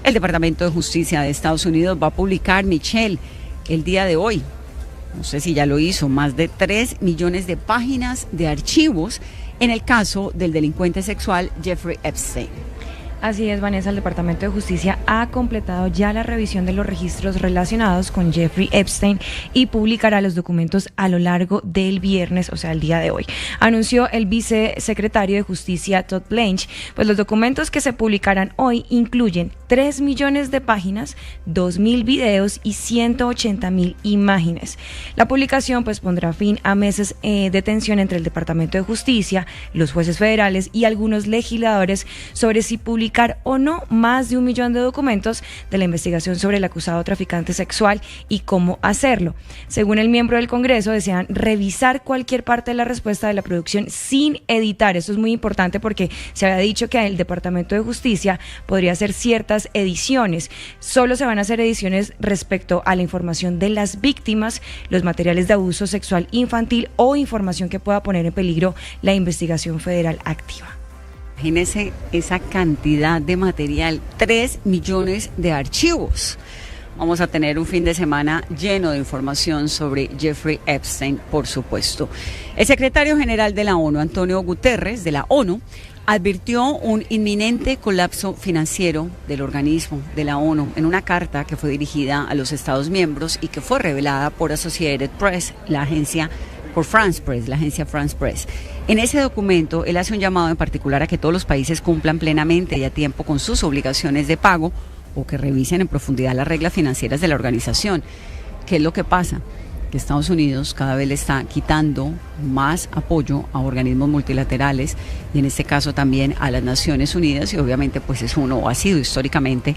El Departamento de Justicia de Estados Unidos va a publicar, Michelle, el día de hoy, no sé si ya lo hizo, más de 3 millones de páginas de archivos en el caso del delincuente sexual Jeffrey Epstein. Así es, Vanessa, el Departamento de Justicia ha completado ya la revisión de los registros relacionados con Jeffrey Epstein y publicará los documentos a lo largo del viernes, o sea, el día de hoy. Anunció el vicesecretario de Justicia, Todd Blanche, pues los documentos que se publicarán hoy incluyen 3 millones de páginas, 2.000 videos y 180.000 imágenes. La publicación pues pondrá fin a meses de tensión entre el Departamento de Justicia, los jueces federales y algunos legisladores sobre si publicar o no más de 1 millón de documentos de la investigación sobre el acusado traficante sexual y cómo hacerlo. Según el miembro del Congreso, desean revisar cualquier parte de la respuesta de la producción sin editar. Esto es muy importante porque se había dicho que el Departamento de Justicia podría hacer ciertas ediciones. Solo se van a hacer ediciones respecto a la información de las víctimas, los materiales de abuso sexual infantil o información que pueda poner en peligro la investigación federal activa. Imagínense esa cantidad de material, 3 millones de archivos. Vamos a tener un fin de semana lleno de información sobre Jeffrey Epstein, por supuesto. El secretario general de la ONU, Antonio Guterres, de la ONU, advirtió un inminente colapso financiero del organismo de la ONU en una carta que fue dirigida a los Estados miembros y que fue revelada por Associated Press, la agencia France Press. En ese documento, él hace un llamado en particular a que todos los países cumplan plenamente y a tiempo con sus obligaciones de pago o que revisen en profundidad las reglas financieras de la organización. ¿Qué es lo que pasa? Que Estados Unidos cada vez le está quitando más apoyo a organismos multilaterales y en este caso también a las Naciones Unidas y obviamente pues es uno o ha sido históricamente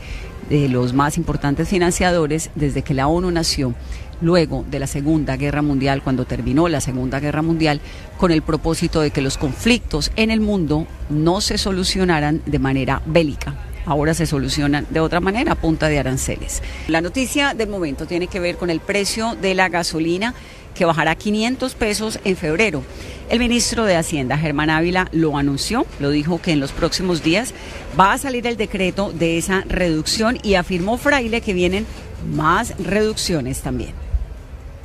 de los más importantes financiadores desde que la ONU nació. Luego de la Segunda Guerra Mundial, cuando terminó la Segunda Guerra Mundial, con el propósito de que los conflictos en el mundo no se solucionaran de manera bélica. Ahora se solucionan de otra manera, a punta de aranceles. La noticia del momento tiene que ver con el precio de la gasolina, que bajará 500 pesos en febrero. El ministro de Hacienda, Germán Ávila, lo anunció, lo dijo que en los próximos días va a salir el decreto de esa reducción y afirmó Fraile que vienen más reducciones también.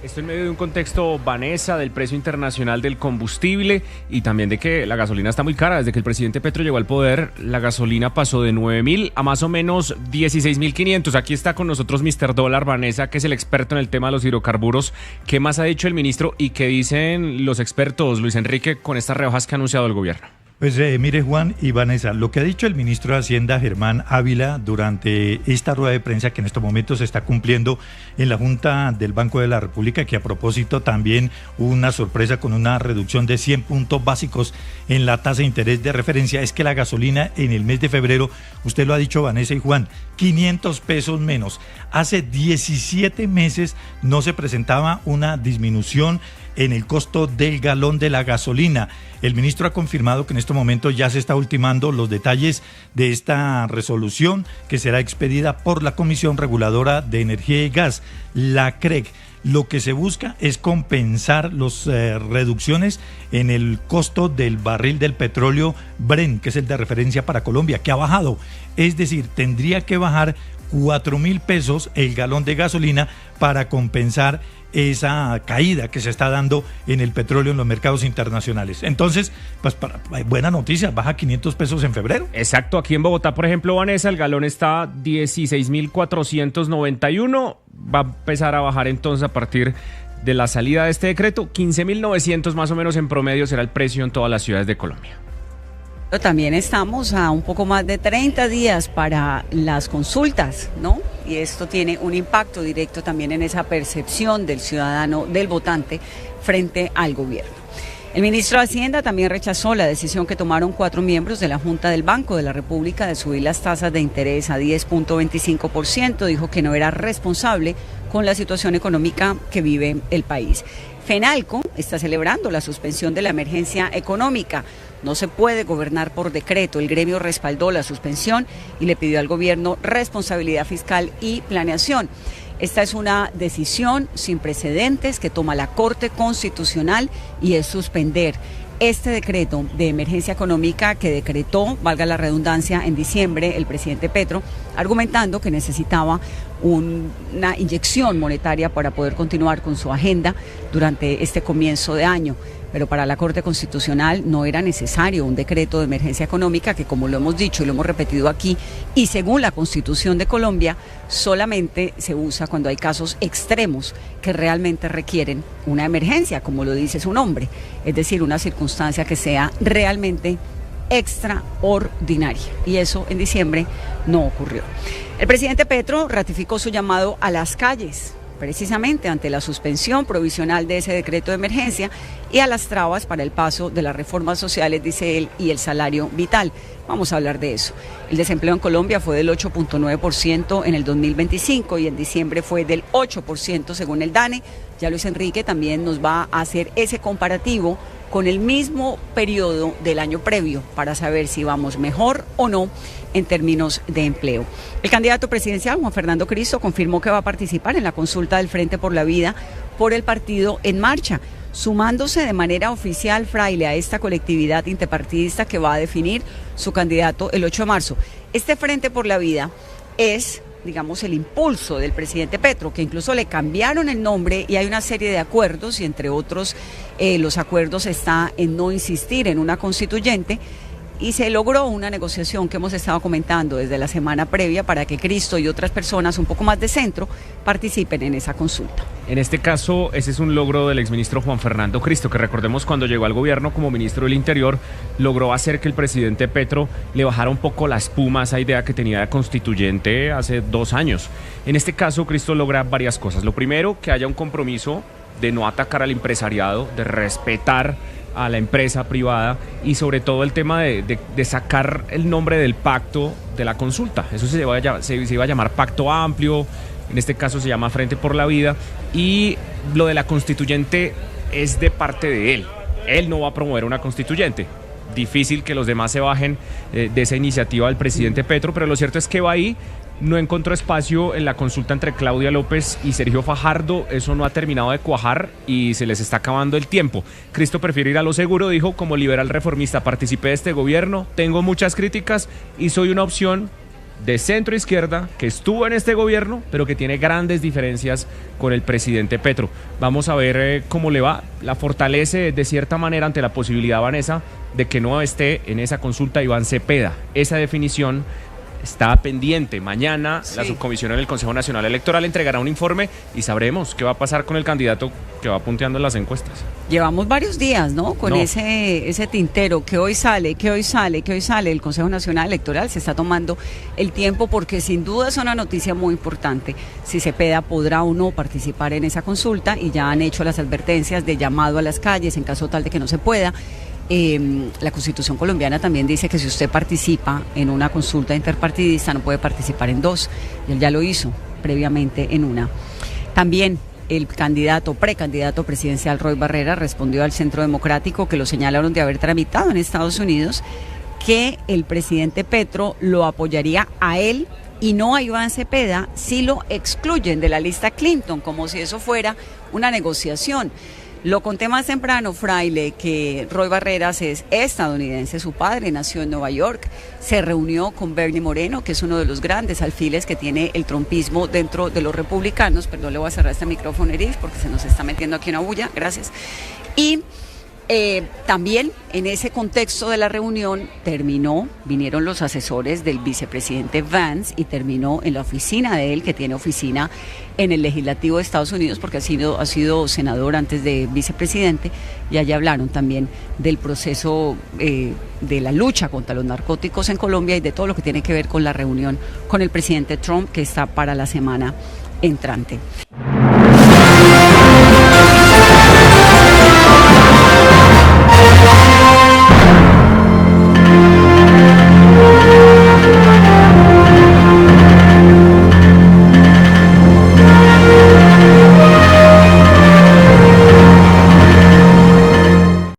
Esto en medio de un contexto, Vanessa, del precio internacional del combustible y también de que la gasolina está muy cara. Desde que el presidente Petro llegó al poder, la gasolina pasó de 9.000 a más o menos 16.500. Aquí está con nosotros Mr. Dólar, Vanessa, que es el experto en el tema de los hidrocarburos. ¿Qué más ha dicho el ministro y qué dicen los expertos, Luis Enrique, con estas rebajas que ha anunciado el gobierno? Pues mire, Juan y Vanessa, lo que ha dicho el ministro de Hacienda, Germán Ávila, durante esta rueda de prensa que en estos momentos se está cumpliendo en la Junta del Banco de la República, que a propósito también hubo una sorpresa con una reducción de 100 puntos básicos en la tasa de interés de referencia, es que la gasolina en el mes de febrero, usted lo ha dicho Vanessa y Juan, 500 pesos menos. Hace 17 meses no se presentaba una disminución en el costo del galón de la gasolina. El ministro ha confirmado que en estos momentos ya se está ultimando los detalles de esta resolución que será expedida por la Comisión Reguladora de Energía y Gas, la CREG. Lo que se busca es compensar las reducciones en el costo del barril del petróleo Brent, que es el de referencia para Colombia, que ha bajado. Es decir, tendría que bajar 4.000 pesos el galón de gasolina para compensar esa caída que se está dando en el petróleo en los mercados internacionales. Entonces, pues buena noticia, baja 500 pesos en febrero. Exacto, aquí en Bogotá, por ejemplo, Vanessa, el galón está 16.491, va a empezar a bajar entonces a partir de la salida de este decreto, 15.900 más o menos en promedio será el precio en todas las ciudades de Colombia. También estamos a un poco más de 30 días para las consultas, ¿no? Y esto tiene un impacto directo también en esa percepción del ciudadano, del votante, frente al gobierno. El ministro de Hacienda también rechazó la decisión que tomaron 4 miembros de la Junta del Banco de la República de subir las tasas de interés a 10.25%. Dijo que no era responsable con la situación económica que vive el país. FENALCO está celebrando la suspensión de la emergencia económica. No se puede gobernar por decreto. El gremio respaldó la suspensión y le pidió al gobierno responsabilidad fiscal y planeación. Esta es una decisión sin precedentes que toma la Corte Constitucional y es suspender este decreto de emergencia económica que decretó, valga la redundancia, en diciembre el presidente Petro, argumentando que necesitaba una inyección monetaria para poder continuar con su agenda durante este comienzo de año. Pero para la Corte Constitucional no era necesario un decreto de emergencia económica que, como lo hemos dicho y lo hemos repetido aquí, y según la Constitución de Colombia, solamente se usa cuando hay casos extremos que realmente requieren una emergencia, como lo dice su nombre, es decir, una circunstancia que sea realmente extraordinaria. Y eso en diciembre no ocurrió. El presidente Petro ratificó su llamado a las calles, precisamente ante la suspensión provisional de ese decreto de emergencia y a las trabas para el paso de las reformas sociales, dice él, y el salario vital. Vamos a hablar de eso. El desempleo en Colombia fue del 8.9% en el 2025 y en diciembre fue del 8% según el DANE. Ya Luis Enrique también nos va a hacer ese comparativo con el mismo periodo del año previo para saber si vamos mejor o no en términos de empleo. El candidato presidencial, Juan Fernando Cristo, confirmó que va a participar en la consulta del Frente por la Vida por el partido En Marcha, sumándose de manera oficial, Fraile, a esta colectividad interpartidista que va a definir su candidato el 8 de marzo. Este Frente por la Vida es, digamos, el impulso del presidente Petro, que incluso le cambiaron el nombre y hay una serie de acuerdos, y entre otros los acuerdos está en no insistir en una constituyente, y se logró una negociación que hemos estado comentando desde la semana previa para que Cristo y otras personas un poco más de centro participen en esa consulta. En este caso, ese es un logro del exministro Juan Fernando Cristo, que recordemos cuando llegó al gobierno como ministro del Interior, logró hacer que el presidente Petro le bajara un poco la espuma a esa idea que tenía de constituyente hace 2 años. En este caso, Cristo logra varias cosas. Lo primero, que haya un compromiso de no atacar al empresariado, de respetar a la empresa privada y sobre todo el tema de sacar el nombre del pacto de la consulta. Eso se iba a llamar Pacto Amplio, en este caso se llama Frente por la Vida, y lo de la constituyente es de parte de él. Él no va a promover una constituyente. Difícil que los demás se bajen de esa iniciativa del presidente Petro, pero lo cierto es que va ahí. No encontró espacio en la consulta entre Claudia López y Sergio Fajardo, eso no ha terminado de cuajar y se les está acabando el tiempo. Cristo prefiere ir a lo seguro, dijo, como liberal reformista, participé de este gobierno, tengo muchas críticas y soy una opción de centro izquierda que estuvo en este gobierno, pero que tiene grandes diferencias con el presidente Petro. Vamos a ver cómo le va, la fortalece de cierta manera ante la posibilidad, Vanessa, de que no esté en esa consulta Iván Cepeda. Esa definición está pendiente. Mañana la subcomisión en el Consejo Nacional Electoral entregará un informe y sabremos qué va a pasar con el candidato que va punteando en las encuestas. Llevamos varios días, ¿no? Con ese tintero que hoy sale. El Consejo Nacional Electoral se está tomando el tiempo porque sin duda es una noticia muy importante. Si Cepeda podrá o no participar en esa consulta, y ya han hecho las advertencias de llamado a las calles en caso tal de que no se pueda. La Constitución colombiana también dice que si usted participa en una consulta interpartidista no puede participar en 2, y él ya lo hizo previamente en una. También el precandidato presidencial Roy Barreras respondió al Centro Democrático, que lo señalaron de haber tramitado en Estados Unidos, que el presidente Petro lo apoyaría a él y no a Iván Cepeda si lo excluyen de la lista Clinton, como si eso fuera una negociación. Lo conté más temprano, Fraile, que Roy Barreras es estadounidense, su padre nació en Nueva York, se reunió con Bernie Moreno, que es uno de los grandes alfiles que tiene el trumpismo dentro de los republicanos. Perdón, le voy a cerrar este micrófono, Eris, porque se nos está metiendo aquí una bulla, gracias. Y también en ese contexto de la reunión vinieron los asesores del vicepresidente Vance y terminó en la oficina de él, que tiene oficina en el legislativo de Estados Unidos, porque ha sido senador antes de vicepresidente, y allá hablaron también del proceso de la lucha contra los narcóticos en Colombia y de todo lo que tiene que ver con la reunión con el presidente Trump, que está para la semana entrante.